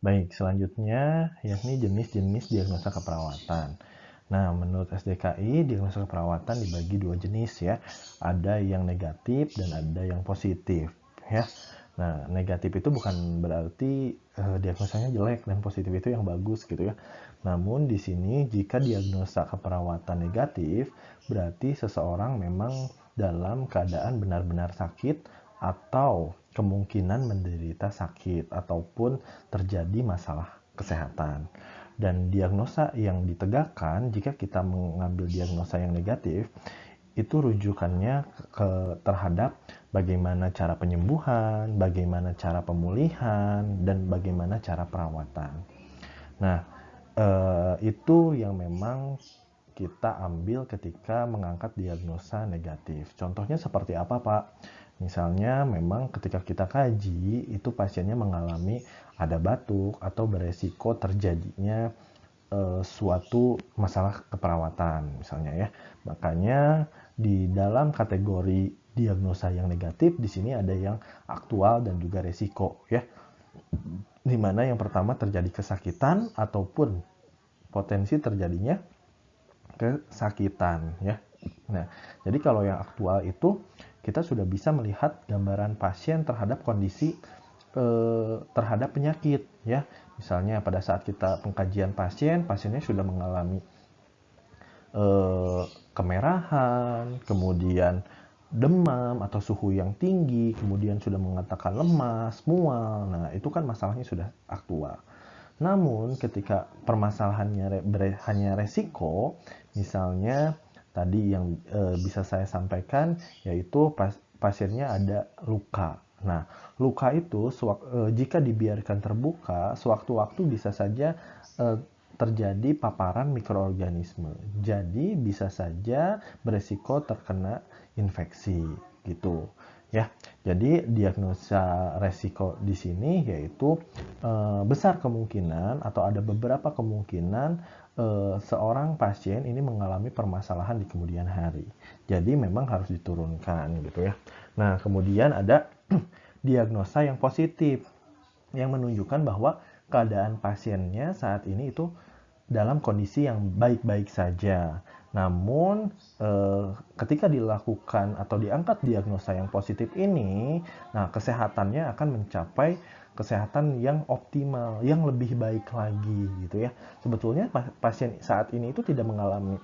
Baik, selanjutnya yakni jenis-jenis diagnosa keperawatan. Nah, menurut SDKI, diagnosa keperawatan dibagi dua jenis ya. Ada yang negatif dan ada yang positif ya. Nah, negatif itu bukan berarti diagnosanya jelek dan positif itu yang bagus gitu ya. Namun di sini jika diagnosa keperawatan negatif, berarti seseorang memang dalam keadaan benar-benar sakit atau kemungkinan menderita sakit ataupun terjadi masalah kesehatan. Dan diagnosa yang ditegakkan jika kita mengambil diagnosa yang negatif itu rujukannya terhadap bagaimana cara penyembuhan, bagaimana cara pemulihan, dan bagaimana cara perawatan. Nah, itu yang memang kita ambil ketika mengangkat diagnosa negatif. Contohnya seperti apa, Pak? Misalnya memang ketika kita kaji, itu pasiennya mengalami ada batuk atau beresiko terjadinya suatu masalah keperawatan misalnya ya. Makanya di dalam kategori diagnosa yang negatif di sini ada yang aktual dan juga resiko ya. Di mana yang pertama terjadi kesakitan ataupun potensi terjadinya kesakitan ya. Nah, jadi kalau yang aktual itu kita sudah bisa melihat gambaran pasien terhadap kondisi terhadap penyakit ya. Misalnya pada saat kita pengkajian pasien, pasiennya sudah mengalami kemerahan, kemudian demam atau suhu yang tinggi, kemudian sudah mengatakan lemas, mual. Nah, itu kan masalahnya sudah aktual. Namun ketika permasalahannya hanya resiko, misalnya tadi yang bisa saya sampaikan yaitu pasiennya ada luka. Nah, luka itu jika dibiarkan terbuka, sewaktu-waktu bisa saja terjadi paparan mikroorganisme. Jadi bisa saja beresiko terkena infeksi gitu. Ya, jadi diagnosa resiko di sini yaitu besar kemungkinan atau ada beberapa kemungkinan seorang pasien ini mengalami permasalahan di kemudian hari. Jadi memang harus diturunkan gitu ya. Nah, kemudian ada diagnosa yang positif yang menunjukkan bahwa keadaan pasiennya saat ini itu dalam kondisi yang baik-baik saja. Namun, ketika dilakukan atau diangkat diagnosa yang positif ini, nah kesehatannya akan mencapai kesehatan yang optimal, yang lebih baik lagi gitu ya. Sebetulnya pasien saat ini itu tidak mengalami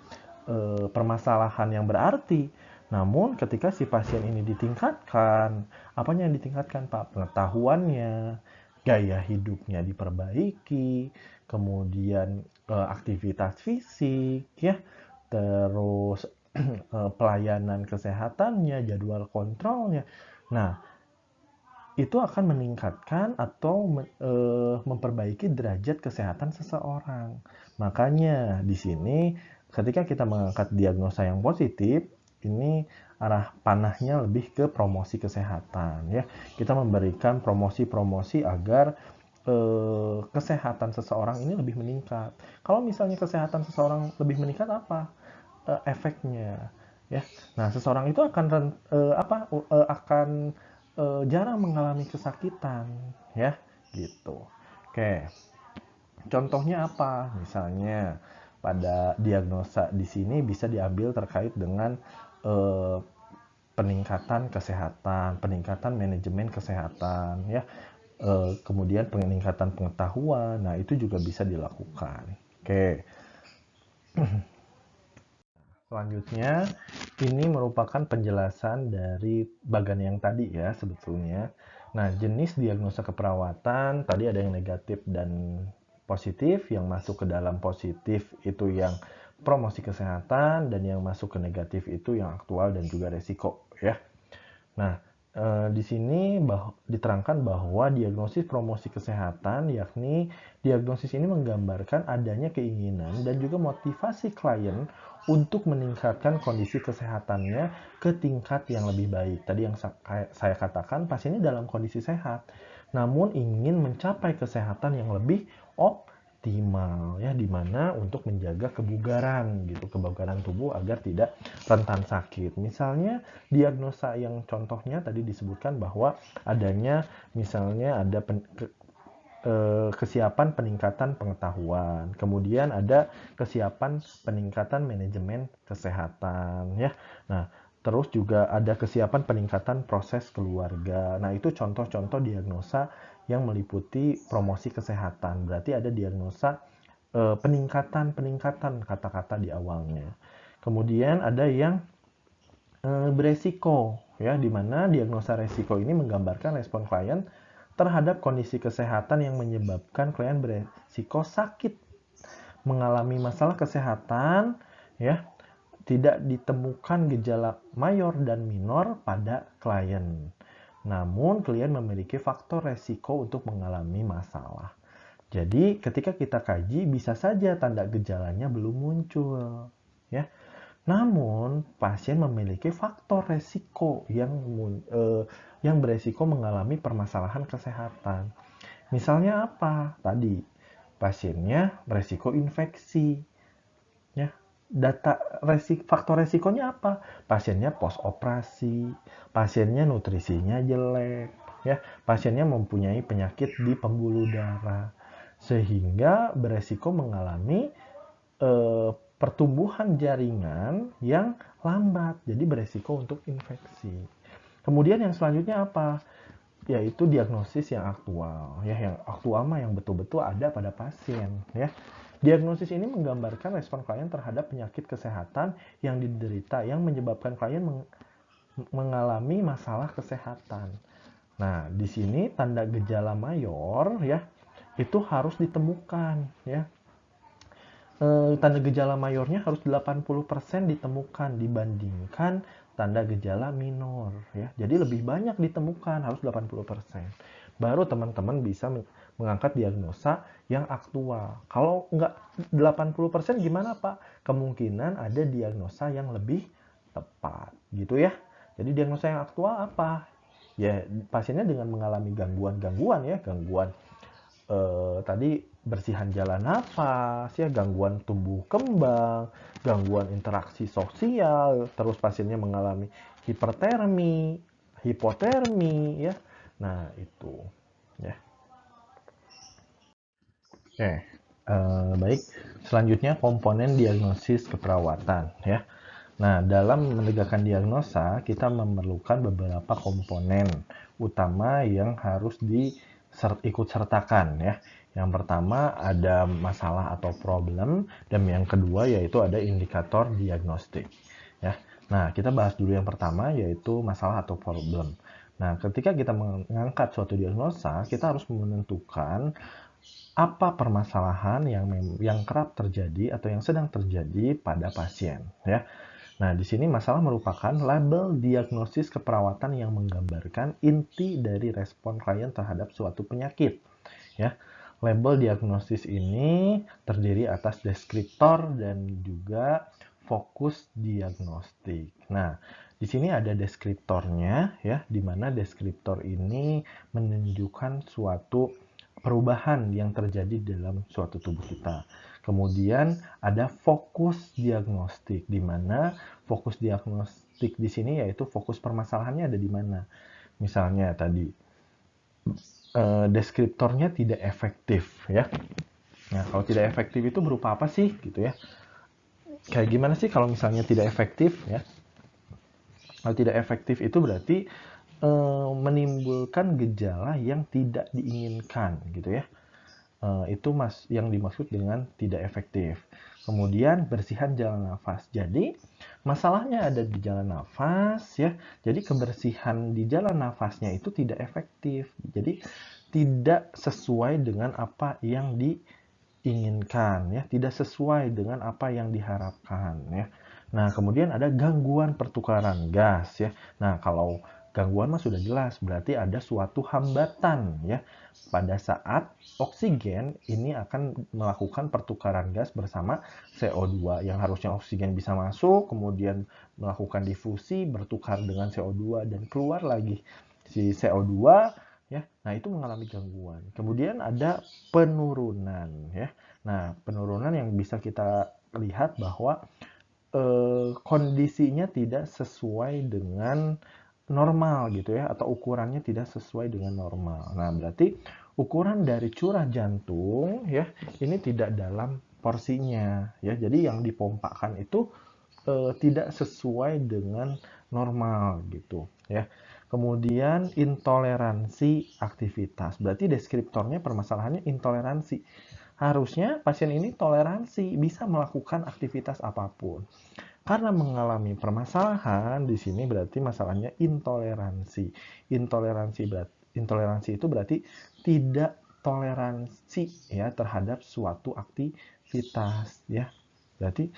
permasalahan yang berarti. Namun ketika si pasien ini ditingkatkan, apanya yang ditingkatkan Pak? Pengetahuannya, gaya hidupnya diperbaiki, kemudian aktivitas fisik ya, terus pelayanan kesehatannya, jadwal kontrolnya. Nah, itu akan meningkatkan atau memperbaiki derajat kesehatan seseorang. Makanya di sini ketika kita mengangkat diagnosa yang positif, ini arah panahnya lebih ke promosi kesehatan ya. Kita memberikan promosi-promosi agar kesehatan seseorang ini lebih meningkat. Kalau misalnya kesehatan seseorang lebih meningkat apa? Efeknya ya. Nah, seseorang itu akan jarang mengalami kesakitan ya gitu. Oke, contohnya apa? Misalnya pada diagnosa di sini bisa diambil terkait dengan eh, peningkatan kesehatan, peningkatan manajemen kesehatan ya. Kemudian peningkatan pengetahuan. Nah, itu juga bisa dilakukan. Oke. Selanjutnya, ini merupakan penjelasan dari bagan yang tadi ya sebetulnya. Nah, jenis diagnosa keperawatan, tadi ada yang negatif dan positif. Yang masuk ke dalam positif itu yang promosi kesehatan, dan yang masuk ke negatif itu yang aktual dan juga resiko ya. Nah, di sini diterangkan bahwa diagnosis promosi kesehatan, yakni diagnosis ini menggambarkan adanya keinginan dan juga motivasi klien untuk meningkatkan kondisi kesehatannya ke tingkat yang lebih baik. Tadi yang saya katakan, pasiennya dalam kondisi sehat, namun ingin mencapai kesehatan yang lebih optimal ya, dimana untuk menjaga kebugaran gitu, kebugaran tubuh agar tidak rentan sakit. Misalnya diagnosa yang contohnya tadi disebutkan bahwa adanya misalnya ada kesiapan peningkatan pengetahuan, kemudian ada kesiapan peningkatan manajemen kesehatan, ya. Nah, terus juga ada kesiapan peningkatan proses keluarga. Nah, itu contoh-contoh diagnosa yang meliputi promosi kesehatan. Berarti ada diagnosa peningkatan kata-kata di awalnya. Kemudian ada yang beresiko, ya, di mana diagnosa resiko ini menggambarkan respon klien terhadap kondisi kesehatan yang menyebabkan klien beresiko sakit, mengalami masalah kesehatan, ya, tidak ditemukan gejala mayor dan minor pada klien. Namun, klien memiliki faktor resiko untuk mengalami masalah. Jadi, ketika kita kaji, bisa saja tanda gejalanya belum muncul, ya. Namun, pasien memiliki faktor resiko yang beresiko mengalami permasalahan kesehatan. Misalnya apa? Tadi, pasiennya beresiko infeksi. Ya, faktor resikonya apa? Pasiennya post operasi, pasiennya nutrisinya jelek, ya, pasiennya mempunyai penyakit di pembuluh darah, sehingga beresiko mengalami pertumbuhan jaringan yang lambat, jadi beresiko untuk infeksi. Kemudian yang selanjutnya apa? Yaitu diagnosis yang aktual, ya, yang aktual mah yang betul-betul ada pada pasien, ya. Diagnosis ini menggambarkan respon klien terhadap penyakit kesehatan yang diderita yang menyebabkan klien mengalami masalah kesehatan. Nah, di sini tanda gejala mayor, ya, itu harus ditemukan, ya. Tanda gejala mayornya harus 80% ditemukan dibandingkan tanda gejala minor, ya. Jadi lebih banyak ditemukan, harus 80%. Baru teman-teman bisa mengangkat diagnosa yang aktual. Kalau nggak 80% gimana, Pak? Kemungkinan ada diagnosa yang lebih tepat, gitu ya. Jadi diagnosa yang aktual apa? Ya, pasiennya dengan mengalami gangguan-gangguan, ya, gangguan tadi bersihan jalan nafas, ya, gangguan tumbuh kembang, gangguan interaksi sosial, terus pasiennya mengalami hipertermi, hipotermi, ya. Nah, itu, ya. Oke, baik. Selanjutnya komponen diagnosis keperawatan, ya. Nah, dalam menegakkan diagnosa, kita memerlukan beberapa komponen utama yang harus ikut sertakan, ya. Yang pertama ada masalah atau problem, dan yang kedua yaitu ada indikator diagnostik, ya. Nah, kita bahas dulu yang pertama yaitu masalah atau problem. Nah, ketika kita mengangkat suatu diagnosa, kita harus menentukan apa permasalahan yang kerap terjadi atau yang sedang terjadi pada pasien, ya. Nah, di sini masalah merupakan label diagnosis keperawatan yang menggambarkan inti dari respon klien terhadap suatu penyakit, ya. Label diagnosis ini terdiri atas deskriptor dan juga fokus diagnostik. Nah, di sini ada deskriptornya, ya, di mana deskriptor ini menunjukkan suatu perubahan yang terjadi dalam suatu tubuh kita. Kemudian ada fokus diagnostik, di mana fokus diagnostik di sini yaitu fokus permasalahannya ada di mana. Misalnya tadi deskriptornya tidak efektif, ya. Nah, kalau tidak efektif itu berupa apa sih, gitu ya? Kayak gimana sih kalau misalnya tidak efektif, ya? Kalau tidak efektif itu berarti menimbulkan gejala yang tidak diinginkan, gitu ya. Itu yang dimaksud dengan tidak efektif. Kemudian bersihan jalan nafas. Jadi masalahnya ada di jalan nafas, ya. Jadi kebersihan di jalan nafasnya itu tidak efektif. Jadi tidak sesuai dengan apa yang diinginkan, ya. Tidak sesuai dengan apa yang diharapkan, ya. Nah, kemudian ada gangguan pertukaran gas, ya. Nah, kalau gangguan mah sudah jelas, berarti ada suatu hambatan, ya. Pada saat oksigen ini akan melakukan pertukaran gas bersama CO2 yang harusnya oksigen bisa masuk, kemudian melakukan difusi, bertukar dengan CO2 dan keluar lagi si CO2, ya. Nah, itu mengalami gangguan. Kemudian ada penurunan, ya. Nah, penurunan yang bisa kita lihat bahwa kondisinya tidak sesuai dengan normal, gitu ya, atau ukurannya tidak sesuai dengan normal. Nah, berarti ukuran dari curah jantung ya ini tidak dalam porsinya ya. Jadi yang dipompakan itu tidak sesuai dengan normal gitu ya. Kemudian intoleransi aktivitas. Berarti deskriptornya permasalahannya intoleransi. Harusnya pasien ini toleransi, bisa melakukan aktivitas apapun. Karena mengalami permasalahan di sini berarti masalahnya intoleransi. Intoleransi itu berarti tidak toleransi ya terhadap suatu aktivitas ya. Berarti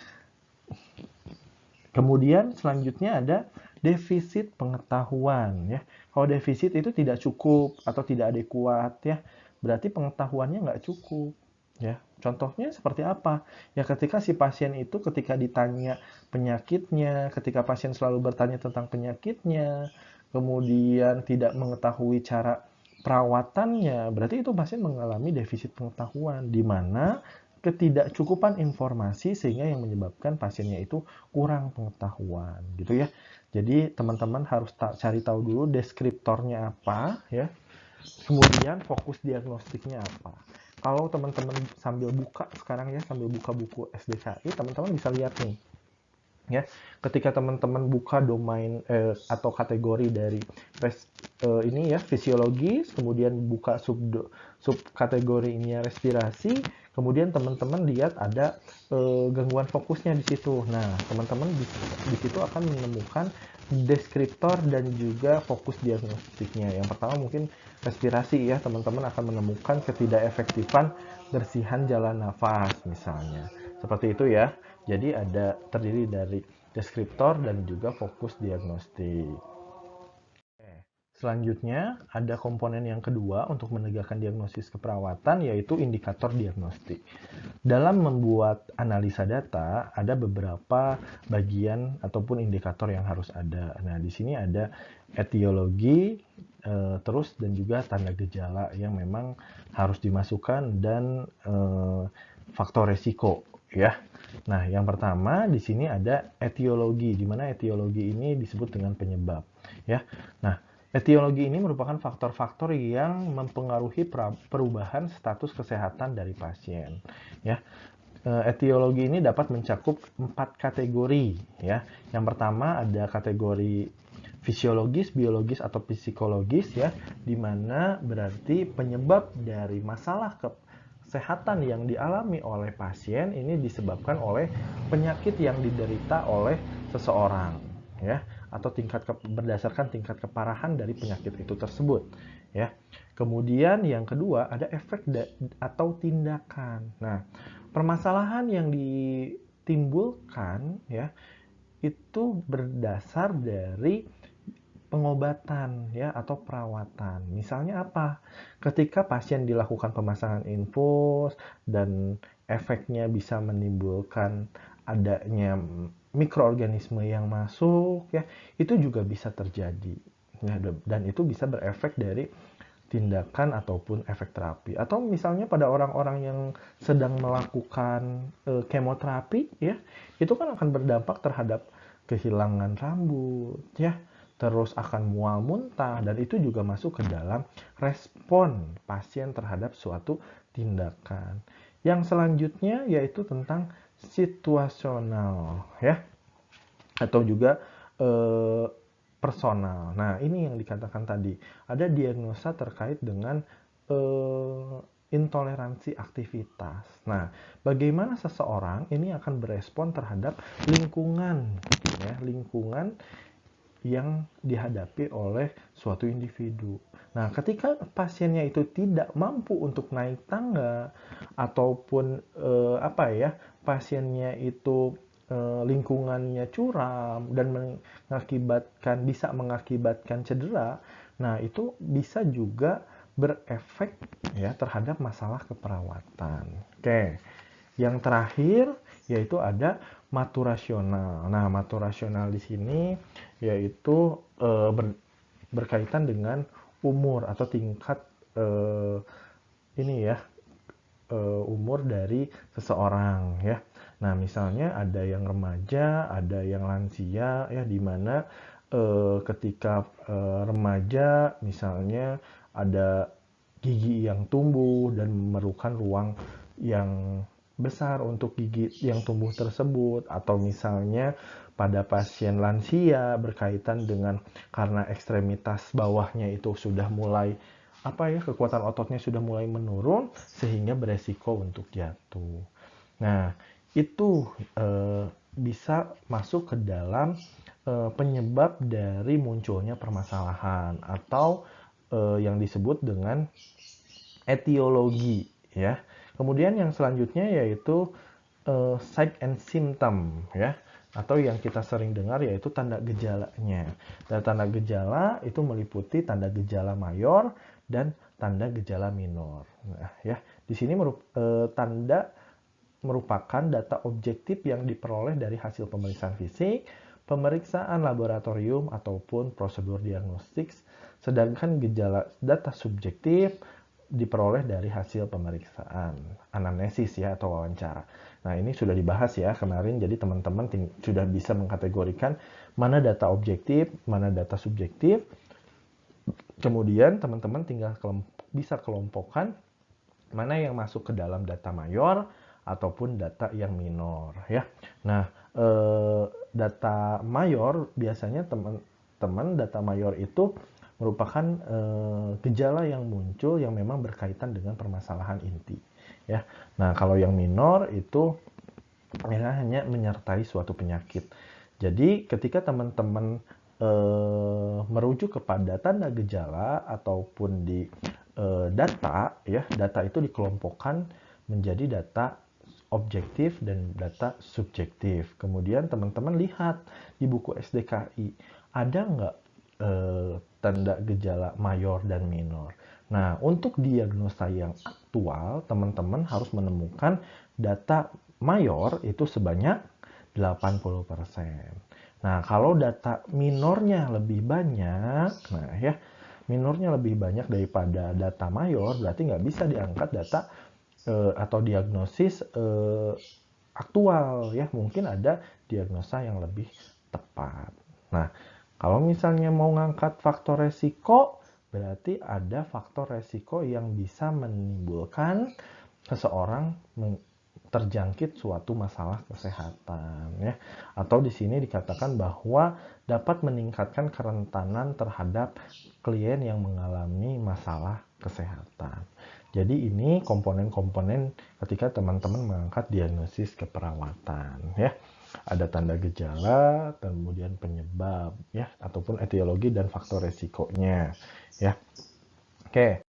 kemudian selanjutnya ada defisit pengetahuan ya. Kalau defisit itu tidak cukup atau tidak adekuat ya, berarti pengetahuannya nggak cukup ya. Contohnya seperti apa? Ya ketika si pasien itu ketika ditanya penyakitnya, ketika pasien selalu bertanya tentang penyakitnya, kemudian tidak mengetahui cara perawatannya, berarti itu pasien mengalami defisit pengetahuan di mana ketidakcukupan informasi sehingga yang menyebabkan pasiennya itu kurang pengetahuan gitu ya. Jadi teman-teman harus cari tahu dulu deskriptornya apa ya. Kemudian fokus diagnostiknya apa. Kalau teman-teman sambil buka sekarang ya, sambil buka buku SDKI, teman-teman bisa lihat nih ya. Ketika teman-teman buka domain atau kategori dari ini ya fisiologis, kemudian buka sub kategorinya respirasi, kemudian teman-teman lihat ada gangguan fokusnya di situ. Nah, teman-teman di situ akan menemukan deskriptor dan juga fokus diagnostiknya. Yang pertama mungkin respirasi ya, teman-teman akan menemukan ketidakefektifan bersihan jalan nafas misalnya. Seperti itu ya. Jadi ada terdiri dari deskriptor dan juga fokus diagnostik. Selanjutnya, ada komponen yang kedua untuk menegakkan diagnosis keperawatan, yaitu indikator diagnostik. Dalam membuat analisa data, ada beberapa bagian ataupun indikator yang harus ada. Nah, di sini ada etiologi, terus dan juga tanda gejala yang memang harus dimasukkan dan faktor resiko, ya. Nah, yang pertama di sini ada etiologi, di mana etiologi ini disebut dengan penyebab, ya. Nah, etiologi ini merupakan faktor-faktor yang mempengaruhi perubahan status kesehatan dari pasien. Ya, etiologi ini dapat mencakup 4 kategori. Ya, yang pertama ada kategori fisiologis, biologis atau psikologis ya, di mana berarti penyebab dari masalah kesehatan yang dialami oleh pasien ini disebabkan oleh penyakit yang diderita oleh seseorang ya, atau berdasarkan tingkat keparahan dari penyakit itu tersebut ya. Kemudian yang kedua ada efek atau tindakan. Nah, permasalahan yang ditimbulkan ya itu berdasar dari pengobatan ya atau perawatan. Misalnya apa? Ketika pasien dilakukan pemasangan infus dan efeknya bisa menimbulkan adanya mikroorganisme yang masuk ya, itu juga bisa terjadi. Ya, dan itu bisa berefek dari tindakan ataupun efek terapi. Atau misalnya pada orang-orang yang sedang melakukan kemoterapi ya, itu kan akan berdampak terhadap kehilangan rambut ya, terus akan mual muntah, dan itu juga masuk ke dalam respon pasien terhadap suatu tindakan. Yang selanjutnya yaitu tentang situasional ya, atau juga personal. Nah, ini yang dikatakan tadi, ada diagnosa terkait dengan intoleransi aktivitas. Nah, bagaimana seseorang ini akan berespon terhadap lingkungan ya, lingkungan yang dihadapi oleh suatu individu. Nah, ketika pasiennya itu tidak mampu untuk naik tangga ataupun pasiennya itu lingkungannya curam dan bisa mengakibatkan cedera, nah itu bisa juga berefek ya terhadap masalah keperawatan. Oke. Yang terakhir yaitu ada maturasional. Nah, maturasional di sini yaitu berkaitan dengan umur atau tingkat umur dari seseorang ya. Nah, misalnya ada yang remaja, ada yang lansia ya, di mana ketika remaja misalnya ada gigi yang tumbuh dan memerlukan ruang yang besar untuk gigi yang tumbuh tersebut, atau misalnya pada pasien lansia berkaitan dengan karena ekstremitas bawahnya itu sudah mulai kekuatan ototnya sudah mulai menurun sehingga beresiko untuk jatuh. Nah, itu bisa masuk ke dalam penyebab dari munculnya permasalahan atau yang disebut dengan etiologi, ya. Kemudian yang selanjutnya yaitu sign and symptom, ya, atau yang kita sering dengar yaitu tanda gejalanya. Dan tanda gejala itu meliputi tanda gejala mayor dan tanda gejala minor. Nah, ya, di sini tanda merupakan data objektif yang diperoleh dari hasil pemeriksaan fisik, pemeriksaan laboratorium ataupun prosedur diagnostik, sedangkan gejala data subjektif diperoleh dari hasil pemeriksaan anamnesis, ya, atau wawancara. Nah, ini sudah dibahas ya kemarin, jadi teman-teman sudah bisa mengkategorikan mana data objektif, mana data subjektif. Kemudian teman-teman tinggal bisa kelompokkan mana yang masuk ke dalam data mayor ataupun data yang minor, ya. Nah, data mayor biasanya teman-teman, data mayor itu merupakan gejala yang muncul yang memang berkaitan dengan permasalahan inti, ya. Nah, kalau yang minor itu hanya menyertai suatu penyakit. Jadi ketika teman-teman merujuk kepada tanda gejala ataupun di data, ya, data itu dikelompokkan menjadi data objektif dan data subjektif. Kemudian teman-teman lihat di buku SDKI, ada nggak tanda gejala mayor dan minor. Nah, untuk diagnosa yang aktual, teman-teman harus menemukan data mayor itu sebanyak 80%. Nah, kalau data minornya lebih banyak, nah ya, minornya lebih banyak daripada data mayor, berarti nggak bisa diangkat data atau diagnosis aktual, ya. Mungkin ada diagnosa yang lebih tepat. Nah, kalau misalnya mau ngangkat faktor resiko, berarti ada faktor resiko yang bisa menimbulkan seseorang terjangkit suatu masalah kesehatan, ya. Atau di sini dikatakan bahwa dapat meningkatkan kerentanan terhadap klien yang mengalami masalah kesehatan. Jadi ini komponen-komponen ketika teman-teman mengangkat diagnosis keperawatan, ya. Ada tanda gejala, kemudian penyebab, ya, ataupun etiologi dan faktor resikonya, ya. Oke.